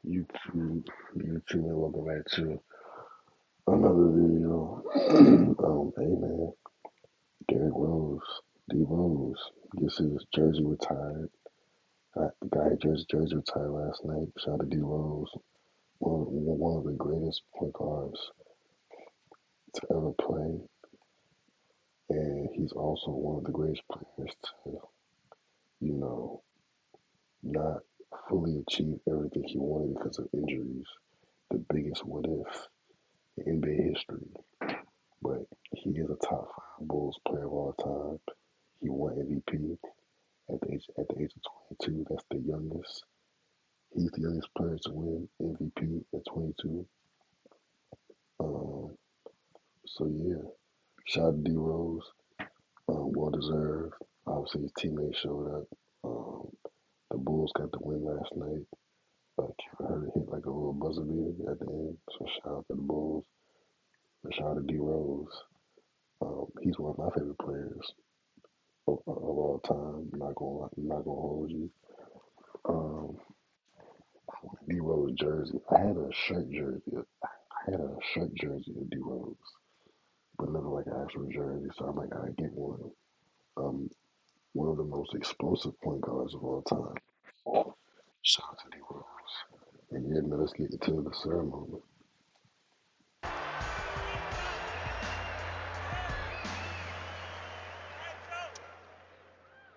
YouTube, YouTube, and welcome back to another video. Hey man, Derrick Rose, D Rose, gets his jersey retired. The guy jersey retired last night. Shout out to D Rose, one of the greatest point guards to ever play, and he's also one of the greatest players to, you know, not fully achieve everything he wanted because of injuries. The biggest what if in NBA history. But he is a top five Bulls player of all time. He won MVP at the age of 22. That's the youngest. He's the youngest player to win MVP at 22. Um, so yeah, shout out to D Rose. Well deserved. Obviously his teammates showed up. Um, the Bulls got the win last night. Kevin Hurt hit like a little buzzer beater at the end. So shout out to the Bulls. And shout out to D Rose. He's one of my favorite players of all time. I'm not gonna hold you. Um, D Rose jersey. I had a shirt jersey. I had a shirt jersey of D Rose, but never like an actual jersey. So I'm like, I get one. One of the most explosive point guards of all time. Shout out to D Rose. And yeah, man, let's get into the ceremony.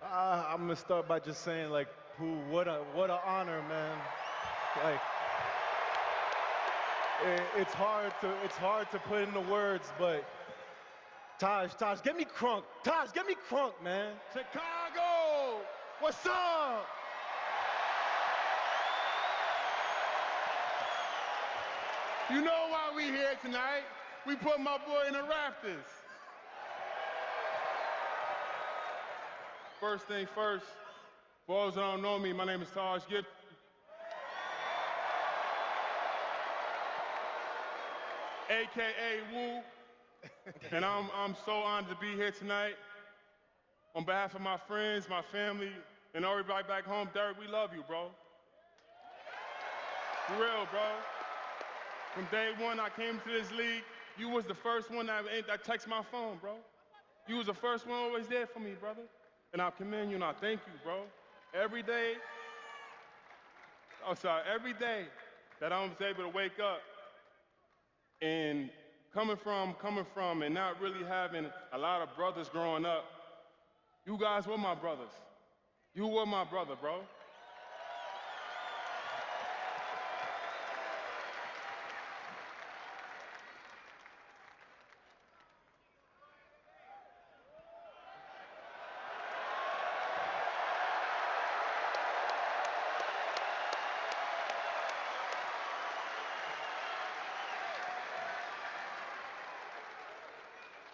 I'm gonna start by just saying, like, who, what a honor, man. Like, it's hard to put into words, but Taj, get me crunk. Taj, get me crunk, man. Chicago, what's up? You know why we here tonight? We put my boy in the rafters. First thing first, for those that don't know me, my name is Taj Gift, AKA Woo, and I'm so honored to be here tonight. On behalf of my friends, my family, and everybody back home, Derrick, we love you, bro. For real, bro. From day one I came to this league, you was the first one that text my phone, bro. You was the first one always there for me, brother. And I commend you and I thank you, bro. Every day, every day that I was able to wake up and coming from and not really having a lot of brothers growing up, you guys were my brothers. You were my brother, bro.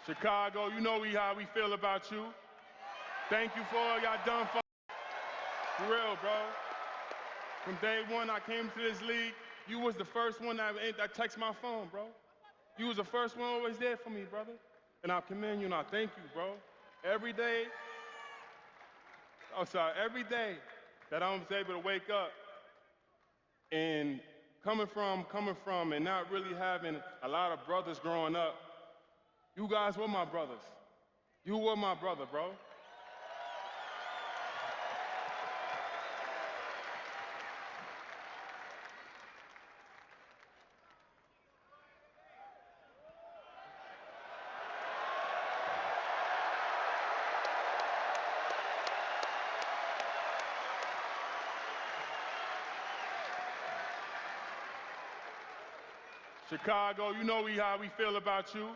Chicago, you know how we feel about you. Thank you for all y'all done for real, bro. From day one I came to this league, you was the first one that text my phone, bro. You was the first one always there for me, brother. And I commend you and I thank you, bro. Every day, every day that I was able to wake up and coming from and not really having a lot of brothers growing up, you guys were my brothers. You were my brother, bro. Chicago, you know how we feel about you.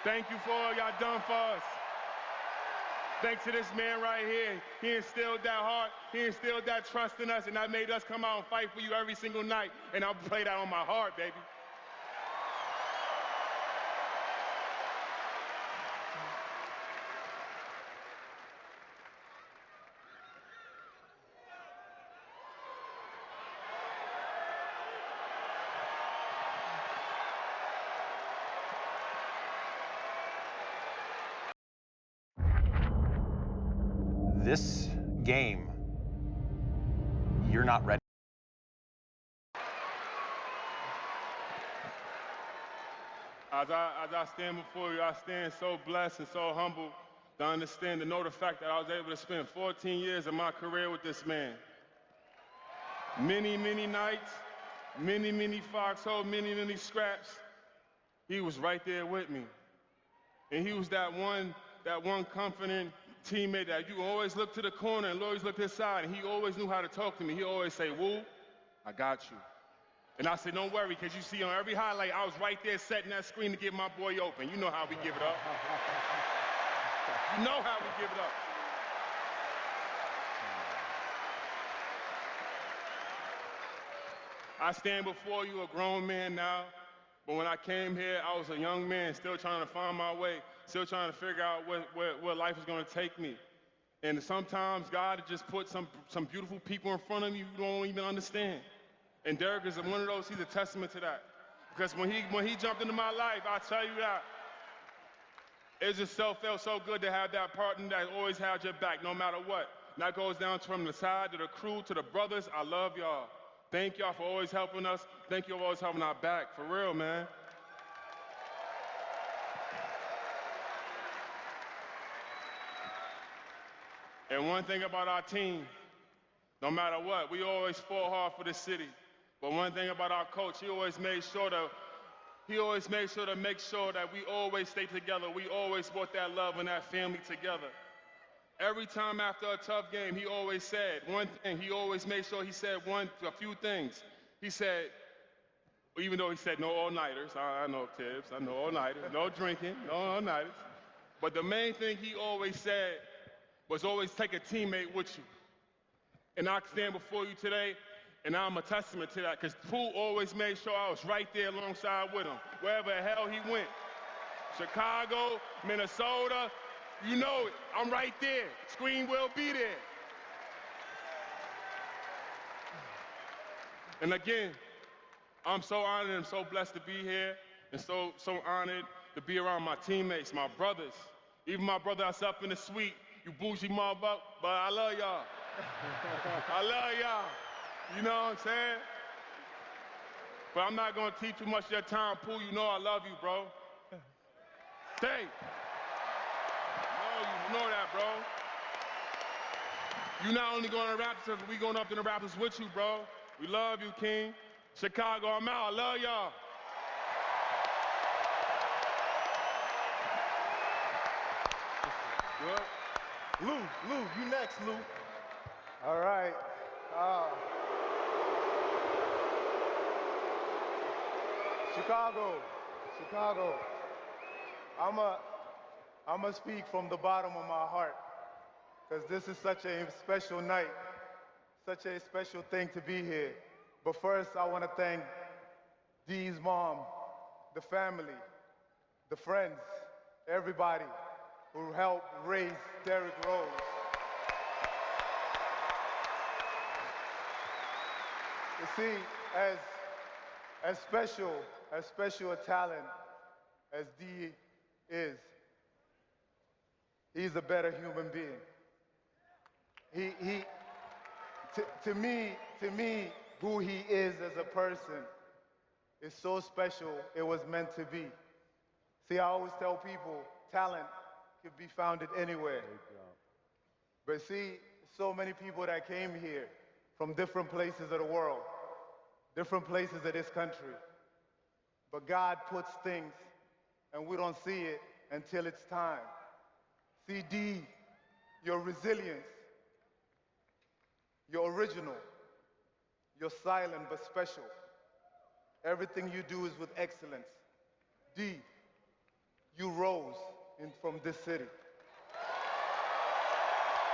Thank you for all y'all done for us. Thanks to this man right here. He instilled that heart, he instilled that trust in us, and that made us come out and fight for you every single night. And I'll play that on my heart, baby. This game, you're not ready. As I stand before you, I stand so blessed and so humble to understand, to know the fact that I was able to spend 14 years of my career with this man. Many, many nights, many foxholes, many scraps. He was right there with me. And he was that one confident teammate that you always look to the corner and always look to the side, and he always knew how to talk to me. He always say, "Woo, I got you." And I said, "Don't worry, because you see on every highlight, I was right there setting that screen to get my boy open. You know how we give it up. You know how we give it up." I stand before you a grown man now, but when I came here, I was a young man still trying to find my way, still trying to figure out where life is going to take me. And sometimes God just put some beautiful people in front of you you don't even understand. And Derrick is one of those, he's a testament to that. Because when he jumped into my life, I tell you that, it just felt so good to have that partner that always had your back no matter what. And that goes down from the side to the crew to the brothers. I love y'all. Thank y'all for always helping us. Thank you for always having our back. For real, man. And one thing about our team, no matter what, we always fought hard for the city. But one thing about our coach, he always made sure to make sure that we always stay together. We always brought that love and that family together. Every time after a tough game, he always said one thing. He always made sure he said a few things. He said, even though he said no all-nighters, I know Tibbs, I know all-nighters, no drinking, no all-nighters. But the main thing he always said was always take a teammate with you. And I stand before you today, and I'm a testament to that, because Pooh always made sure I was right there alongside with him, wherever the hell he went. Chicago, Minnesota, you know it, I'm right there. Screen will be there. And again, I'm so honored and so blessed to be here, and so honored to be around my teammates, my brothers. Even my brother that's up in the suite, you bougie motherfucker, but I love y'all. I love y'all. You know what I'm saying? But I'm not gonna teach too much of your time, Pooh. You know I love you, bro. Stay. You know that, bro. You not only going to Raptors, we going up to the Raptors with you, bro. We love you, King. Chicago, I'm out. I love y'all. Good. Lou, you next, Lou. All right. Chicago. I'ma speak from the bottom of my heart, because this is such a special night, such a special thing to be here. But first, I want to thank Dee's mom, the family, the friends, everybody who helped raise Derrick Rose. You see, as special a talent as Dee is, he's a better human being. To me, who he is as a person is so special, it was meant to be. See, I always tell people, talent can be found anywhere. But see, so many people that came here from different places of the world, different places of this country. But God puts things, and we don't see it until it's time. See, D, your resilience, you're original, you're silent but special. Everything you do is with excellence. D, you rose from this city.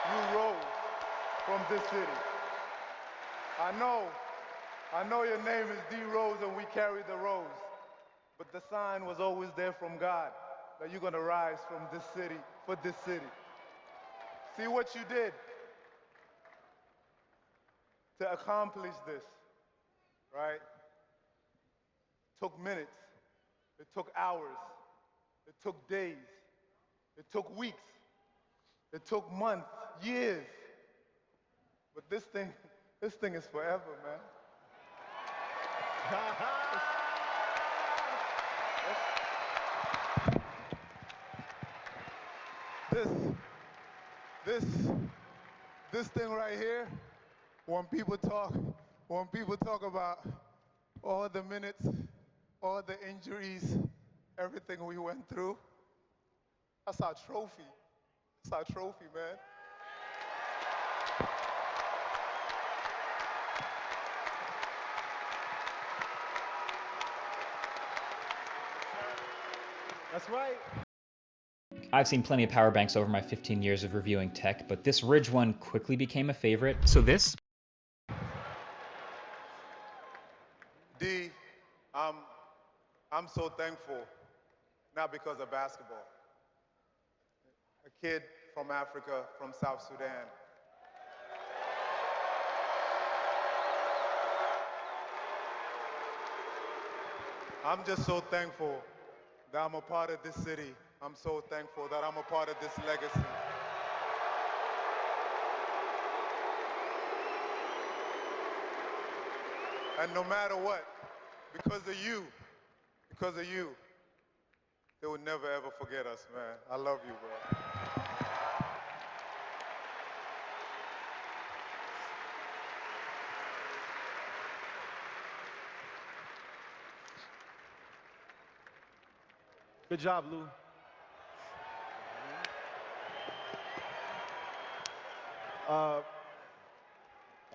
You rose from this city. I know your name is D Rose and we carry the rose, but the sign was always there from God that you're gonna rise from this city, for this city. See what you did to accomplish this, right? It took minutes, it took hours, it took days, it took weeks, it took months, years. But this thing is forever, man. this, this, this thing right here, when people talk about all the minutes, all the injuries, everything we went through, that's our trophy. That's our trophy, man. That's right. I've seen plenty of power banks over my 15 years of reviewing tech, but this Ridge one quickly became a favorite. So this? D, I'm so thankful, not because of basketball. A kid from Africa, from South Sudan. I'm just so thankful that I'm a part of this city. I'm so thankful that I'm a part of this legacy. And no matter what, because of you, they will never ever forget us, man. I love you, bro. Good job, Lou.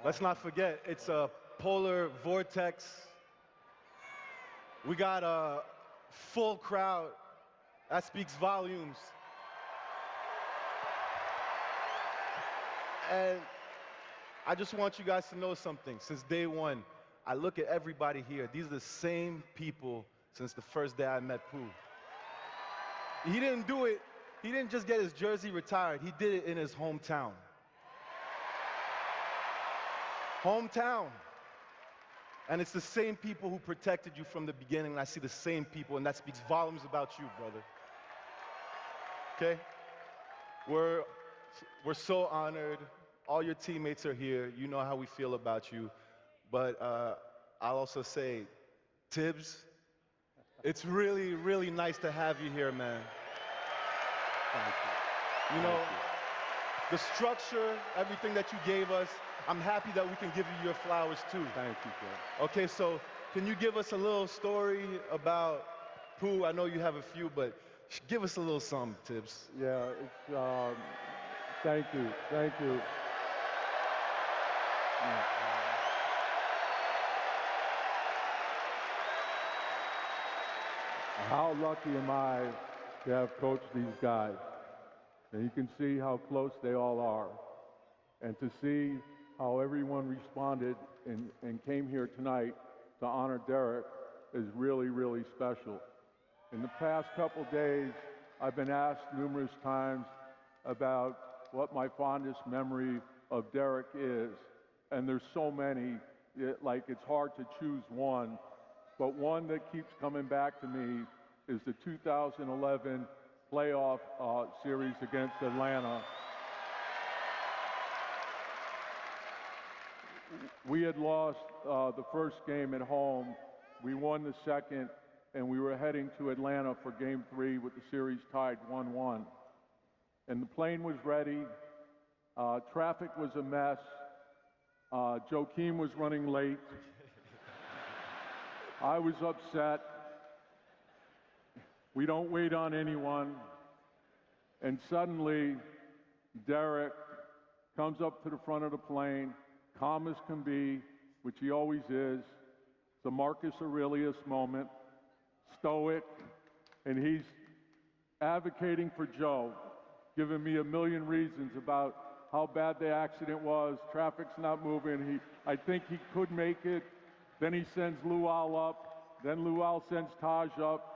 Let's not forget, it's a polar vortex. We got a full crowd. That speaks volumes. And I just want you guys to know something. Since day one, I look at everybody here. These are the same people since the first day I met Pooh. He didn't do it. He didn't just get his jersey retired. He did it in his hometown. Hometown. And it's the same people who protected you from the beginning, and I see the same people, and that speaks volumes about you, brother. Okay? We're so honored. All your teammates are here. You know how we feel about you. But I'll also say, Tibbs, it's really, really nice to have you here, man. Thank you. You know, the structure, everything that you gave us, I'm happy that we can give you your flowers too. Thank you, Joe. Okay, so can you give us a little story about Pooh? I know you have a few, but give us a little something, Tibbs. Yeah, it's, thank you. Thank you. How lucky am I to have coached these guys? And you can see how close they all are. And to see how everyone responded and came here tonight to honor Derrick is really, really special. In the past couple days, I've been asked numerous times about what my fondest memory of Derrick is. And there's so many, like it's hard to choose one. But one that keeps coming back to me is the 2011 playoff series against Atlanta. We had lost the first game at home. We won the second, and we were heading to Atlanta for game 3 with the series tied 1-1. And the plane was ready. Traffic was a mess. Joakim was running late. I was upset. We don't wait on anyone. And suddenly, Derrick comes up to the front of the plane, calm as can be, which he always is. It's a Marcus Aurelius moment, stoic, and he's advocating for Joe, giving me a million reasons about how bad the accident was, traffic's not moving, I think he could make it. Then he sends Luau up, then Luau sends Taj up.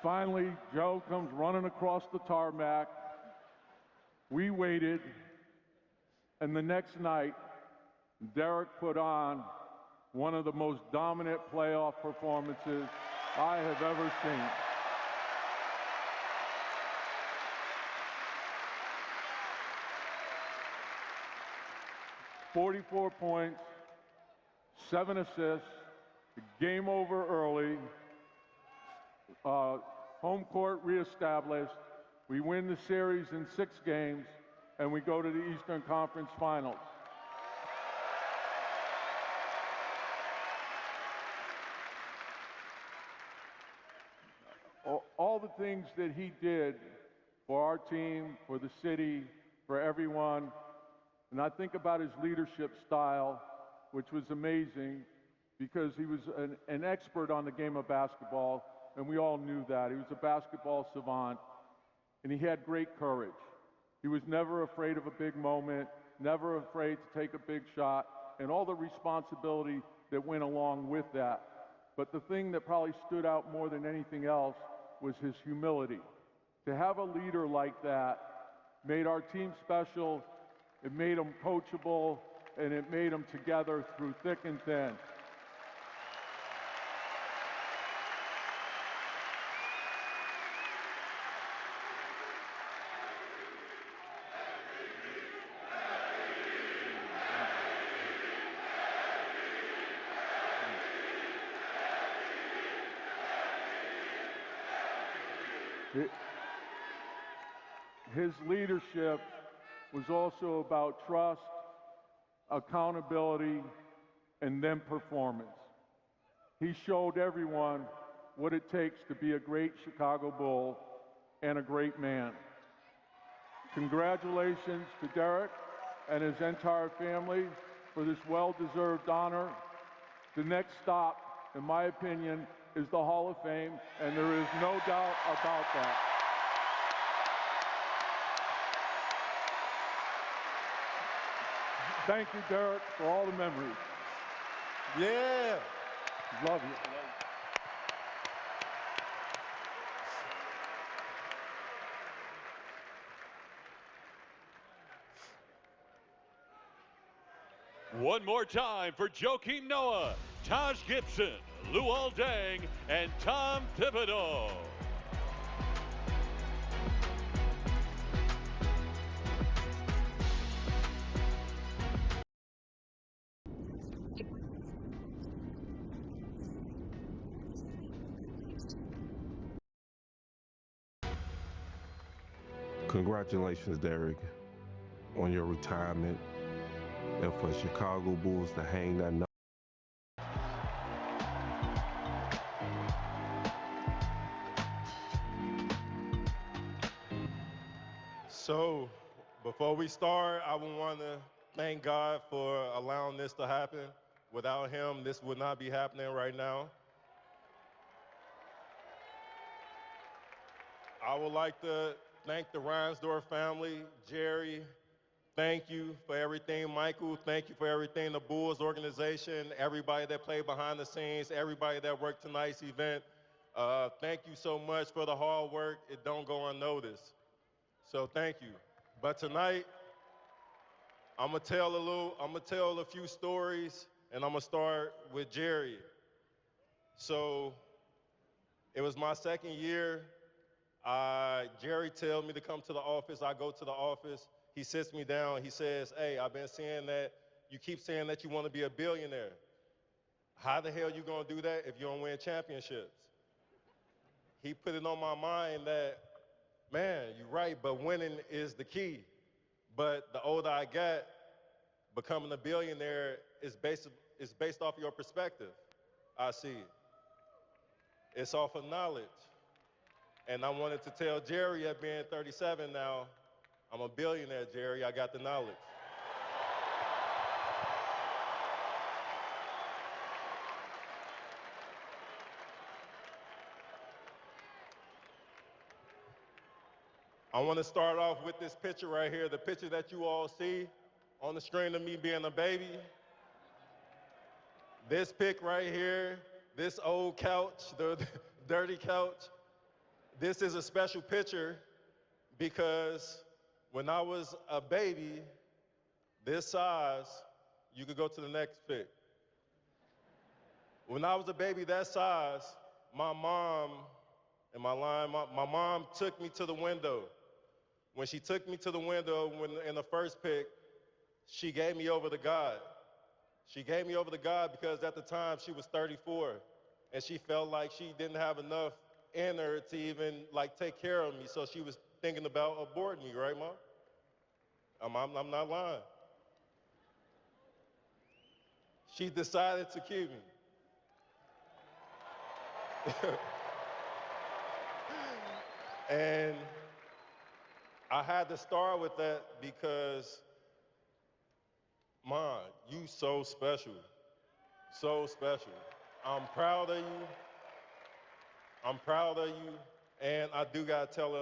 Finally, Joe comes running across the tarmac. We waited, and the next night, Derrick put on one of the most dominant playoff performances I have ever seen. "44 points, 7 assists, game over early, home court reestablished, We win the series in 6 games, and we go to the Eastern Conference Finals. All the things that he did for our team, for the city, for everyone, and I think about his leadership style, which was amazing because he was an expert on the game of basketball, and we all knew that. He was a basketball savant, and he had great courage. He was never afraid of a big moment, never afraid to take a big shot, and all the responsibility that went along with that. But the thing that probably stood out more than anything else was his humility. To have a leader like that made our team special, it made them coachable, and it made them together through thick and thin. His leadership was also about trust, accountability, and then performance. He showed everyone what it takes to be a great Chicago Bull and a great man. Congratulations to Derrick and his entire family for this well-deserved honor. The next stop, in my opinion, is the Hall of Fame, and there is no doubt about that. Thank you, Derrick, for all the memories. Yeah. Love you. One more time for Joakim Noah, Taj Gibson, Luol Deng, and Tom Thibodeau. Congratulations, Derrick, on your retirement, and for Chicago Bulls to hang that number. So, before we start, I would want to thank God for allowing this to happen. Without him, this would not be happening right now. I would like to thank the Reinsdorf family, Jerry. Thank you for everything, Michael. Thank you for everything, the Bulls organization, everybody that played behind the scenes, everybody that worked tonight's event. Thank you so much for the hard work. It don't go unnoticed. So thank you. But tonight, I'm gonna tell a few stories, and I'm gonna start with Jerry. So it was my second year. Jerry tells me to come to the office. I go to the office. He sits me down. He says, "Hey, I've been saying that you keep saying that you want to be a billionaire. How the hell you gonna do that if you don't win championships?" He put it on my mind that, man, you're right, but winning is the key. But the older I got, becoming a billionaire is based off your perspective. I see. It's off of knowledge. And I wanted to tell Jerry at being 37 now, I'm a billionaire, Jerry. I got the knowledge. I want to start off with this picture right here, the picture that you all see on the screen of me being a baby. This pic right here, this old couch, the dirty couch, this is a special picture because when I was a baby, this size, you could go to the next pic. When I was a baby that size, my mom, my mom took me to the window. When she took me to the window in the first pic, she gave me over to God. She gave me over to God because at the time she was 34 and she felt like she didn't have enough in her to even like take care of me. So she was thinking about aborting me, right, Mom? I'm not lying. She decided to keep me. And I had to start with that because, Mom, you so special. So special. I'm proud of you. I'm proud of you. And I do gotta tell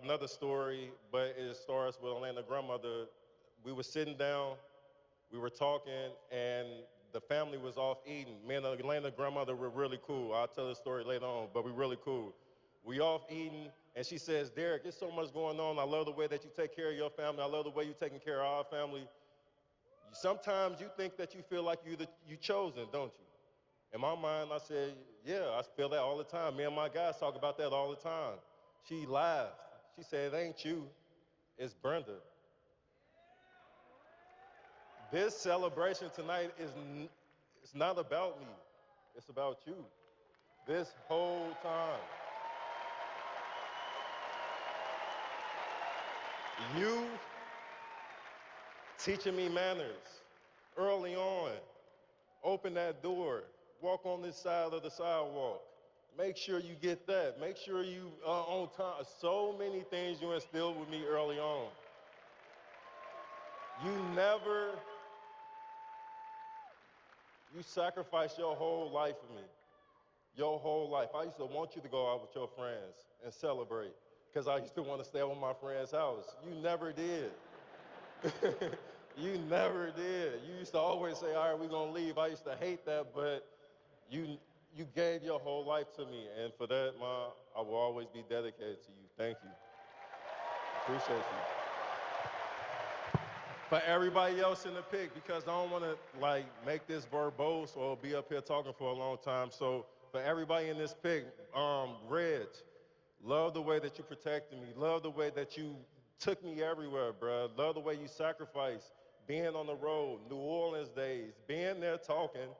another story, but it starts with Atlanta grandmother. We were sitting down, we were talking, and the family was off eating. Me and Atlanta grandmother were really cool. I'll tell the story later on, but we're really cool. We off eating, and she says, Derrick, there's so much going on. I love the way that you take care of your family. I love the way you're taking care of our family. Sometimes you think that you feel like you chosen, don't you? In my mind, I said, yeah, I feel that all the time. Me and my guys talk about that all the time. She laughed. She said, it ain't you, it's Brenda. This celebration tonight it's not about me. It's about you. This whole time. You teaching me manners early on. Open that door. Walk on this side of the sidewalk. Make sure you get that. Make sure you are on time. So many things you instilled with me early on. You sacrificed your whole life for me. Your whole life. I used to want you to go out with your friends and celebrate because I used to want to stay at my friend's house. You never did. You never did. You used to always say, all right, we're going to leave. I used to hate that, but you gave your whole life to me. And for that, Ma, I will always be dedicated to you. Thank you. Appreciate you. For everybody else in the pick, because I don't want to like make this verbose or be up here talking for a long time. So for everybody in this pick, Reg, love the way that you protected me. Love the way that you took me everywhere, bro. Love the way you sacrificed being on the road, New Orleans days, being there talking,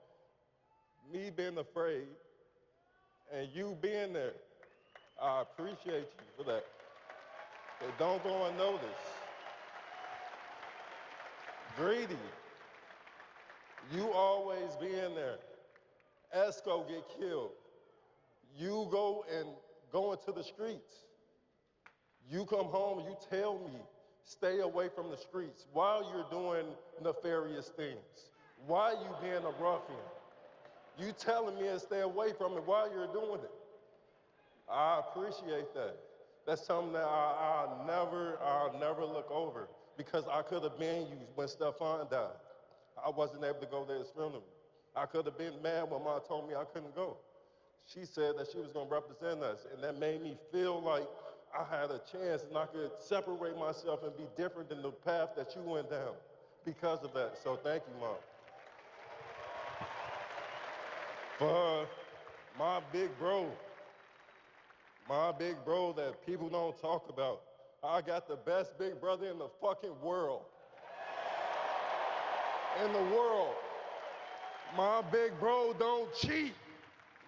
me being afraid, and you being there. I appreciate you for that. But don't go unnoticed. Greedy, you always being there. Esco get killed. You go into the streets. You come home, you tell me, stay away from the streets while you're doing nefarious things. Why you being a ruffian? You telling me to stay away from it while you're doing it. I appreciate that. That's something that I'll never look over because I could have been you when Stephon died. I wasn't able to go to his funeral. I could have been mad when Mom told me I couldn't go. She said that she was going to represent us, and that made me feel like I had a chance and I could separate myself and be different than the path that you went down because of that. So thank you, Mom. For my big bro that people don't talk about, I got the best big brother in the fucking world. In the world. My big bro don't cheat.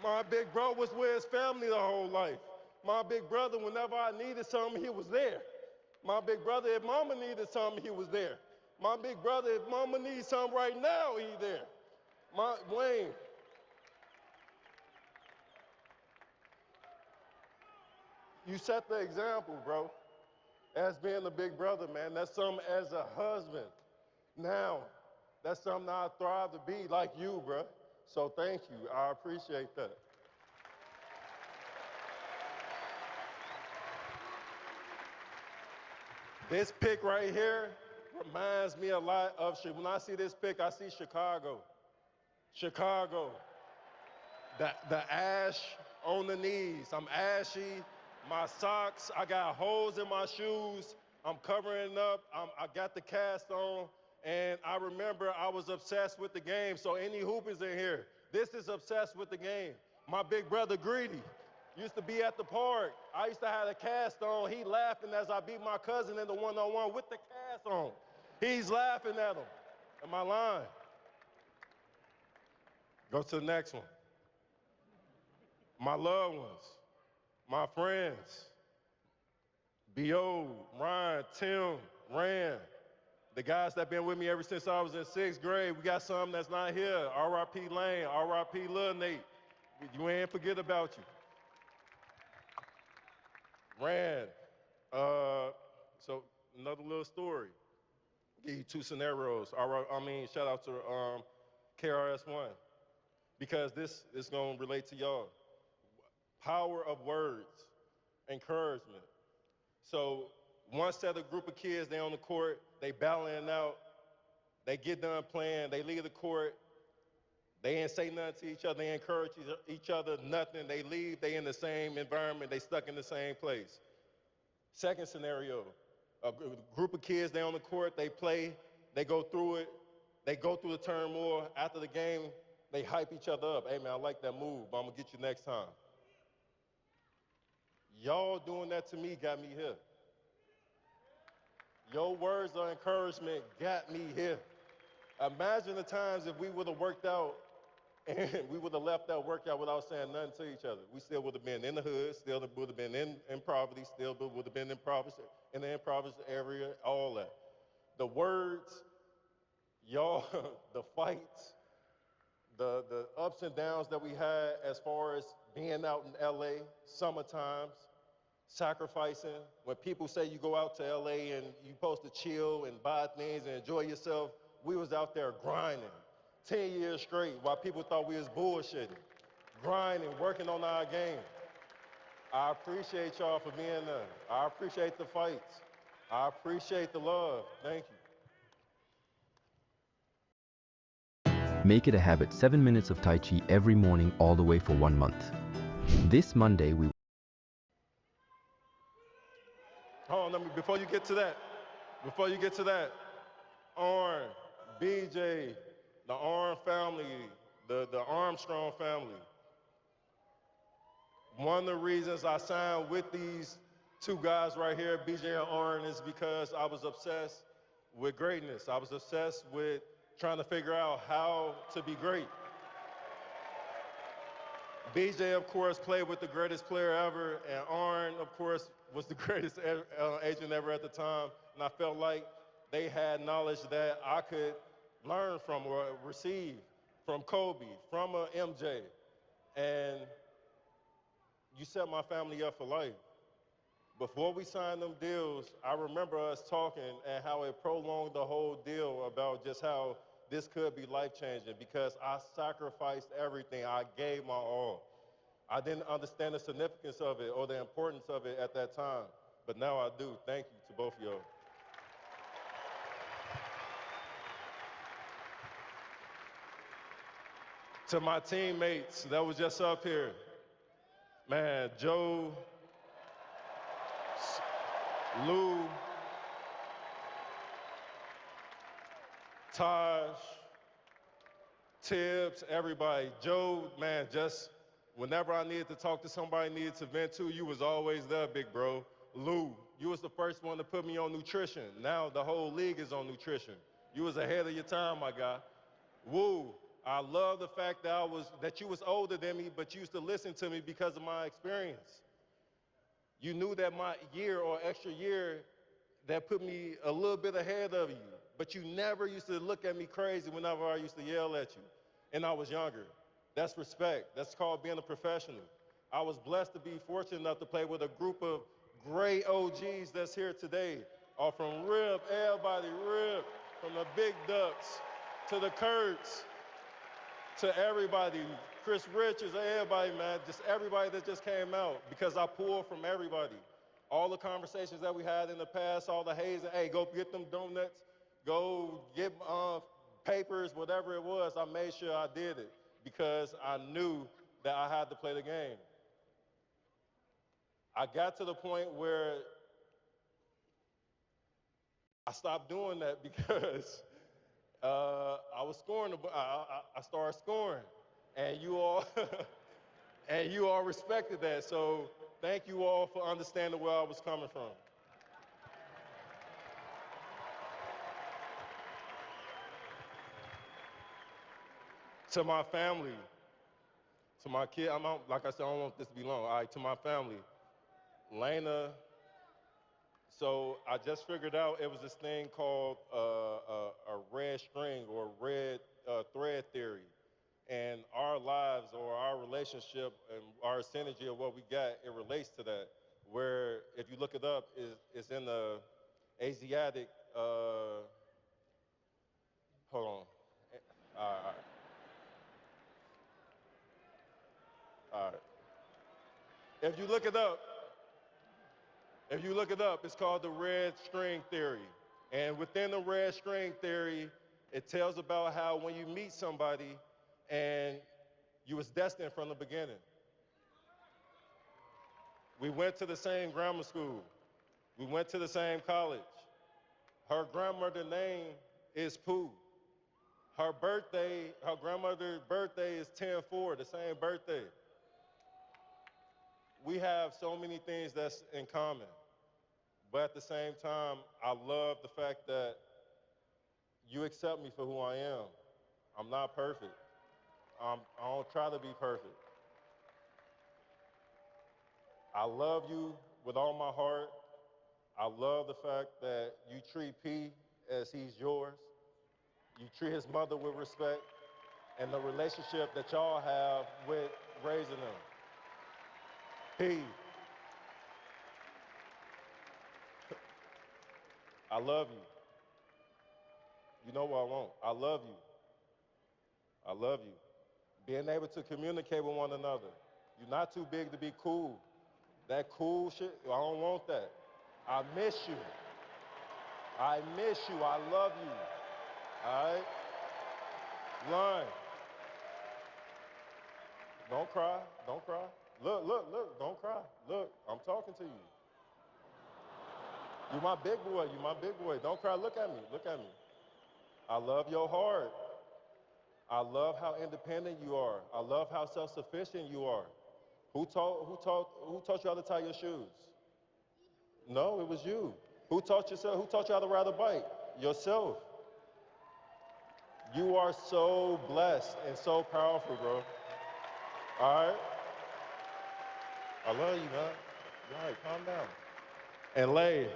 My big bro was with his family the whole life. My big brother, whenever I needed something, he was there. My big brother, if mama needed something, he was there. My big brother, if mama needs something right now, he's there. Wayne, you set the example, bro, as being a big brother, man. That's something as a husband. Now, that's something I thrive to be like you, bro. So thank you. I appreciate that. This pick right here reminds me a lot of, when I see this pick, I see Chicago. Chicago. The ash on the knees. I'm ashy. My socks, I got holes in my shoes. I'm covering up. I got the cast on. And I remember I was obsessed with the game. So any hoopers in here, this is obsessed with the game. My big brother, Greedy, used to be at the park. I used to have a cast on. He laughing as I beat my cousin in the one-on-one with the cast on. He's laughing at him. Am I lying? Go to the next one. My loved ones, my friends, B.O., Ryan, Tim, Rand, the guys that been with me ever since I was in sixth grade. We got some that's not here. R.I.P. Lane, R.I.P. Lil Nate. You ain't forget about you. Rand, so another little story. Give you two scenarios. Shout out to KRS-One, because this is gonna relate to y'all. Power of words, encouragement. So one set of group of kids, they on the court, they battling out, they get done playing, they leave the court, they ain't say nothing to each other, they encourage each other, nothing. They leave, they in the same environment, they stuck in the same place. Second scenario, a group of kids, they on the court, they play, they go through it, they go through the turmoil. After the game, they hype each other up. Hey man, I like that move, but I'm gonna get you next time. Y'all doing that to me got me here. Your words of encouragement got me here. Imagine the times if we would have worked out and we would have left that workout without saying nothing to each other. We still would have been in the hood, still would have been in poverty, still would have been in the impoverished area, all that. The words, y'all, the fights, the ups and downs that we had as far as being out in LA, summer times, sacrificing. When people say you go out to LA and you're supposed to chill and buy things and enjoy yourself, we was out there grinding 10 years straight while people thought we was bullshitting, grinding, working on our game. I appreciate y'all for being there. I appreciate the fights. I appreciate the love. Thank you. Make it a habit, 7 minutes of Tai Chi every morning all the way for 1 month. This Monday we... Hold on, before you get to that, Arn, BJ, the Arn family, the Armstrong family. One of the reasons I signed with these two guys right here, BJ and Arn, is because I was obsessed with greatness. I was obsessed with trying to figure out how to be great. BJ, of course, played with the greatest player ever, and Arn, of course, was the greatest agent ever at the time. And I felt like they had knowledge that I could learn from or receive from Kobe, from a MJ. And you set my family up for life. Before we signed them deals, I remember us talking and how it prolonged the whole deal about just how this could be life-changing because I sacrificed everything. I gave my all. I didn't understand the significance of it or the importance of it at that time, but now I do. Thank you to both of y'all. To my teammates that was just up here, man, Joe, Lou, Taj, Tibbs, everybody. Joe, man, just whenever I needed to talk to somebody, needed to vent to, you was always there, big bro. Lou, you was the first one to put me on nutrition. Now the whole league is on nutrition. You was ahead of your time, my guy. Woo, I love the fact that you was older than me, but you used to listen to me because of my experience. You knew that my year or extra year that put me a little bit ahead of you, but you never used to look at me crazy whenever I used to yell at you, and I was younger. That's respect. That's called being a professional. I was blessed to be fortunate enough to play with a group of great OGs that's here today. All from Rip, everybody, Rip, from the Big Ducks to the Kurtz, to everybody, Chris Richards, everybody, man, just everybody that just came out, because I pulled from everybody. All the conversations that we had in the past, all the hazing, hey, go get them donuts, go get papers, whatever it was, I made sure I did it because I knew that I had to play the game. I got to the point where I stopped doing that because I was scoring. I started scoring, and you all and you all respected that. So thank you all for understanding where I was coming from. To my family, to my kid, like I said, I don't want this to be long. All right, to my family, Lena, So I just figured out it was this thing called a red string or red thread theory. And our lives or our relationship and our synergy of what we got, it relates to that. Where if you look it up, is in the Asiatic, hold on. All right, all right. If you look it up, if you look it up, it's called the red string theory. And within the red string theory, it tells about how when you meet somebody and you was destined from the beginning. We went to the same grammar school. We went to the same college. Her grandmother's name is Pooh. Her grandmother's birthday is 10/4, the same birthday. We have so many things that's in common. But at the same time, I love the fact that you accept me for who I am. I'm not perfect. I don't try to be perfect. I love you with all my heart. I love the fact that you treat P as he's yours. You treat his mother with respect and the relationship that y'all have with raising him. P, I love you. You know what I want. I love you. I love you. Being able to communicate with one another. You're not too big to be cool. That cool shit, I don't want that. I miss you. I miss you. I love you. All right? Line. Don't cry. Don't cry. Look, look, look. Don't cry. Look, I'm talking to you. You my big boy. You my big boy. Don't cry. Look at me. Look at me. I love your heart. I love how independent you are. I love how self-sufficient you are. Who taught you how to tie your shoes? No, it was you. Who taught you how to ride a bike? Yourself. You are so blessed and so powerful, bro. All right? I love you, man. All right, calm down. And Lay,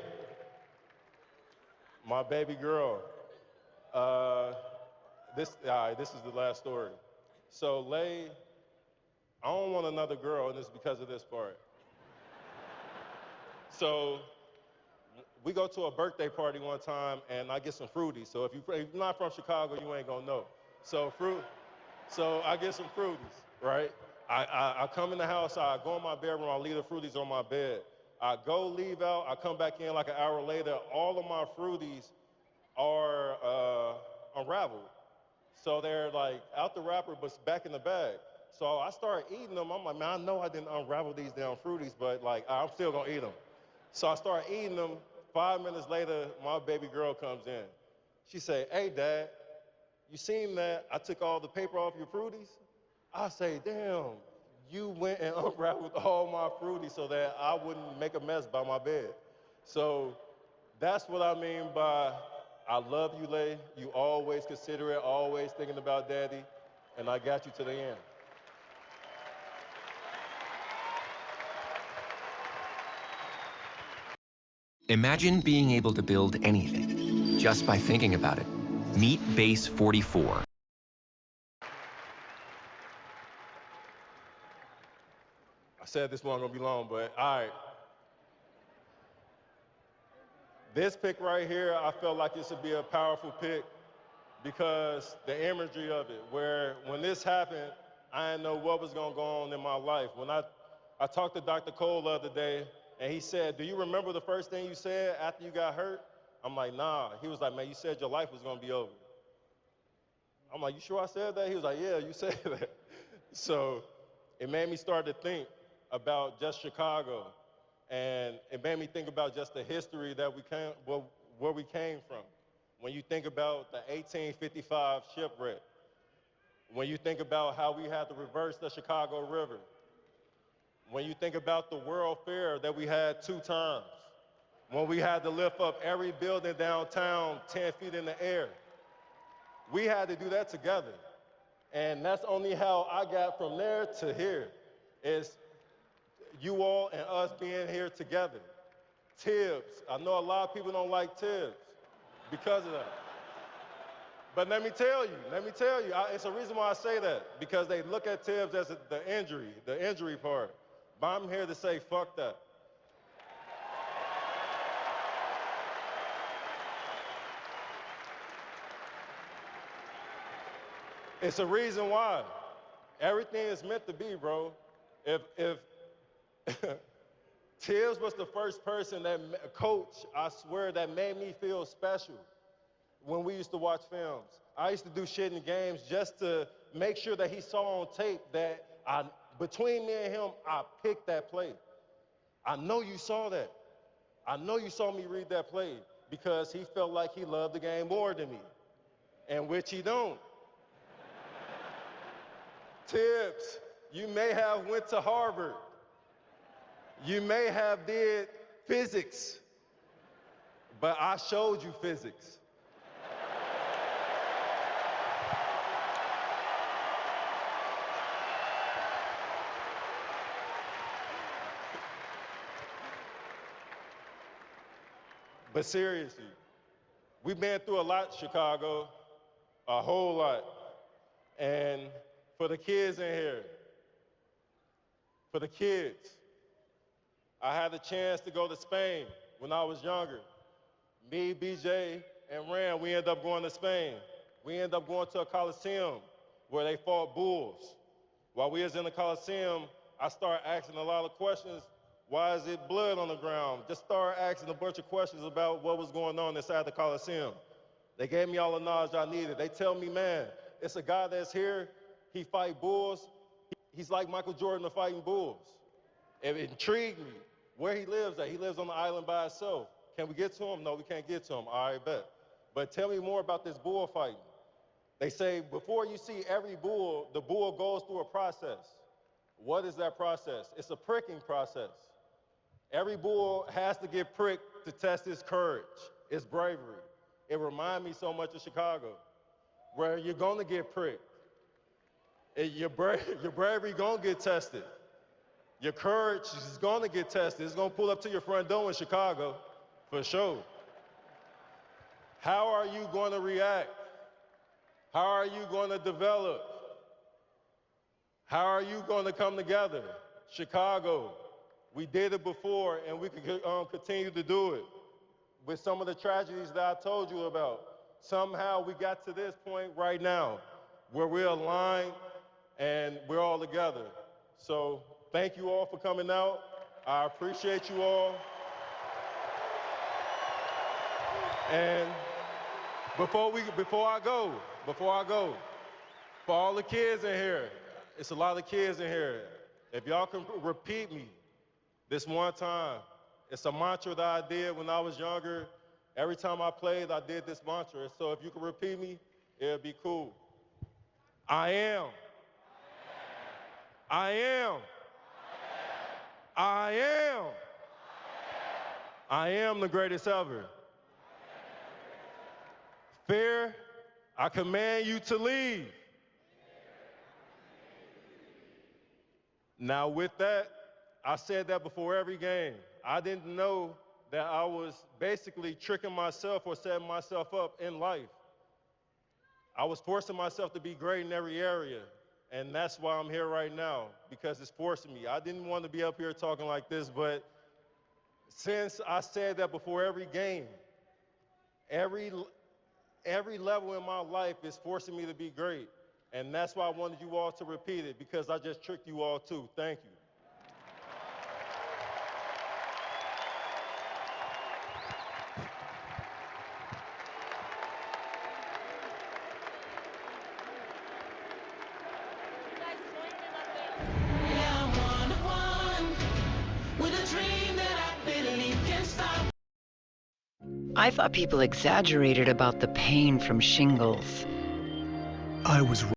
my baby girl, uh, this is the last story. So Lay, I don't want another girl, and it's because of this part. So we go to a birthday party one time, and I get some fruities. So if you're not from Chicago, you ain't gonna know. So I get some fruities, right? I come in the house, I go in my bedroom, I leave the fruities on my bed. I go leave out, I come back in like an hour later, all of my fruities are unraveled. So they're like out the wrapper, but back in the bag. So I start eating them. I'm like, man, I know I didn't unravel these damn fruities, but like, I'm still gonna eat them. So I start eating them. 5 minutes later, my baby girl comes in. She say, hey, Dad, you seen that I took all the paper off your fruities? I say, damn, you went and unraveled all my fruities so that I wouldn't make a mess by my bed. So that's what I mean by I love you, Lay. You always considerate, always thinking about Daddy, and I got you to the end. Imagine being able to build anything just by thinking about it. Meet Base 44. I said this one gonna be long, but all right. This pick right here, I felt like it should be a powerful pick because the imagery of it, where when this happened, I didn't know what was gonna go on in my life. When I talked to Dr. Cole the other day, and he said, do you remember the first thing you said after you got hurt? I'm like, nah. He was like, man, you said your life was gonna be over. I'm like, you sure I said that? He was like, yeah, you said that. So it made me start to think about just Chicago. And it made me think about just the history that where we came from. When you think about the 1855 shipwreck, when you think about how we had to reverse the Chicago River, when you think about the World Fair that we had 2 times, when we had to lift up every building downtown 10 feet in the air, we had to do that together. And that's only how I got from there to here, is you all and us being here together. Tibbs. I know a lot of people don't like Tibbs because of that. But let me tell you, it's a reason why I say that, because they look at Tibbs as the injury part. But I'm here to say, fuck that. It's a reason why. Everything is meant to be, bro. If Tibbs was the first person coach, I swear, that made me feel special when we used to watch films. I used to do shit in games just to make sure that he saw on tape that between me and him, I picked that play. I know you saw that. I know you saw me read that play because he felt like he loved the game more than me, and which he don't. Tibbs, you may have went to Harvard. You may have did physics, but I showed you physics. But seriously, we've been through a lot, Chicago, a whole lot. And for the kids in here, for the kids, I had the chance to go to Spain when I was younger. Me, BJ, and Ram, we ended up going to Spain. We ended up going to a Coliseum where they fought bulls. While we was in the Coliseum, I started asking a lot of questions. Why is it blood on the ground? Just started asking a bunch of questions about what was going on inside the Coliseum. They gave me all the knowledge I needed. They tell me, man, it's a guy that's here, he fight bulls. He's like Michael Jordan of fighting bulls. It intrigued me where he lives at. He lives on the island by himself. Can we get to him? No, we can't get to him. All right, bet. But tell me more about this bull fighting. They say before you see every bull, the bull goes through a process. What is that process? It's a pricking process. Every bull has to get pricked to test his courage, his bravery. It reminds me so much of Chicago, where you're gonna get pricked. Your bravery gonna get tested. Your courage is gonna get tested. It's gonna pull up to your front door in Chicago, for sure. How are you gonna react? How are you gonna develop? How are you gonna come together? Chicago, we did it before and we can continue to do it. With some of the tragedies that I told you about, somehow we got to this point right now where we're aligned and we're all together. So thank you all for coming out. I appreciate you all. And before I go, for all the kids in here, it's a lot of kids in here. If y'all can repeat me this one time, it's a mantra that I did when I was younger. Every time I played, I did this mantra. So if you can repeat me, it'd be cool. I am. I am. I am. I am the greatest ever. Fear, I command you to leave. Now with that, I said that before every game. I didn't know that I was basically tricking myself or setting myself up in life. I was forcing myself to be great in every area, and that's why I'm here right now, because it's forcing me. I didn't want to be up here talking like this, but since I said that before every game, every level in my life is forcing me to be great, and that's why I wanted you all to repeat it, because I just tricked you all too. Thank you. I thought people exaggerated about the pain from shingles. I was wrong.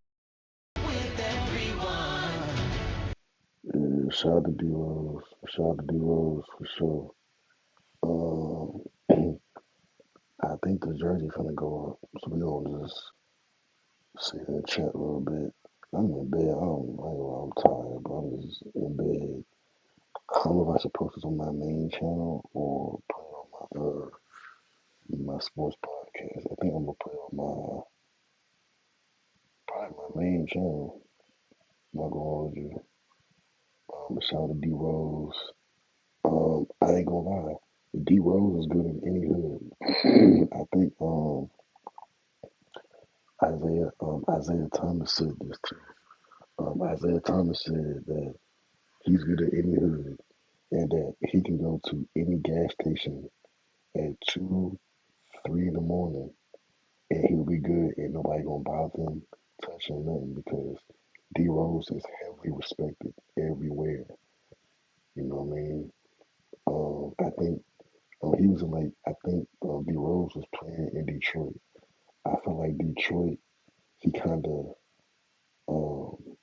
Yeah, shout out to D-Rose. Shout out to D-Rose for sure. I think the jersey finna go up, so we gonna just sit in the chat a little bit. I'm in bed. I ain't gonna lie, I'm tired, but I'm just in bed. I don't know if I should post this on my main channel or put it on my sports podcast. I think I'm gonna put it on probably my main channel. I'm not gonna hold you. But shout out to D Rose. I ain't gonna lie. D Rose is good in any hood. I think Isaiah Thomas said this too. Isaiah Thomas said that he's good at any hood and that he can go to any gas station at 2, 3 in the morning and he'll be good and nobody gonna bother him, touch him, nothing because D Rose is heavily respected everywhere. You know what I mean? I think he was in like I think D Rose was playing in Detroit. I feel like Detroit, he kind of um,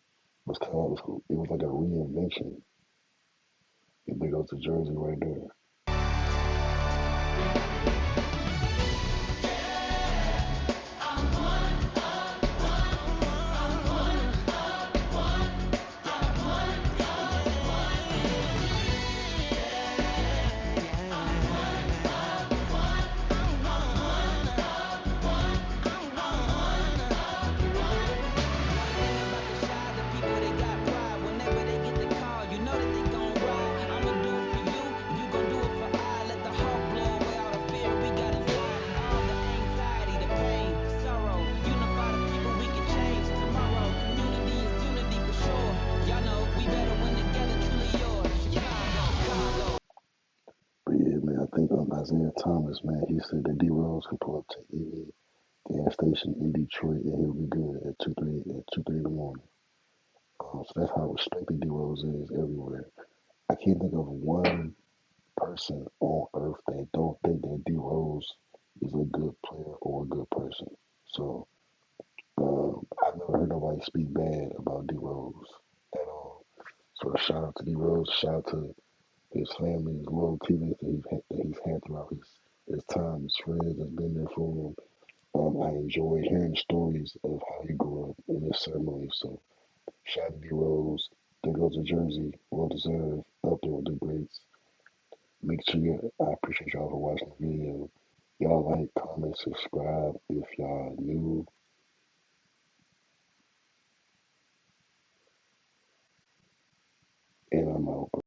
was kind of it was like a reinvention. And big up to Jersey right there. But yeah, man, I think Isaiah Thomas, man, he said that D Rose can pull up to any gas station in Detroit and he'll be good at 2, 3 in the morning. So that's how respected D Rose is everywhere. I can't think of one person on earth that don't think that D Rose is a good player or a good person. So I've never heard nobody speak bad about D Rose at all. So a shout out to D Rose, shout out to his family, his loyal teammates that he's had throughout his time, his friends that's been there for him. I enjoy hearing stories of how he grew up in this ceremony. So shout out to D Rose. There goes to Jersey, well deserved, up there with the greats. Make sure I appreciate y'all for watching the video. Y'all like, comment, subscribe if y'all new.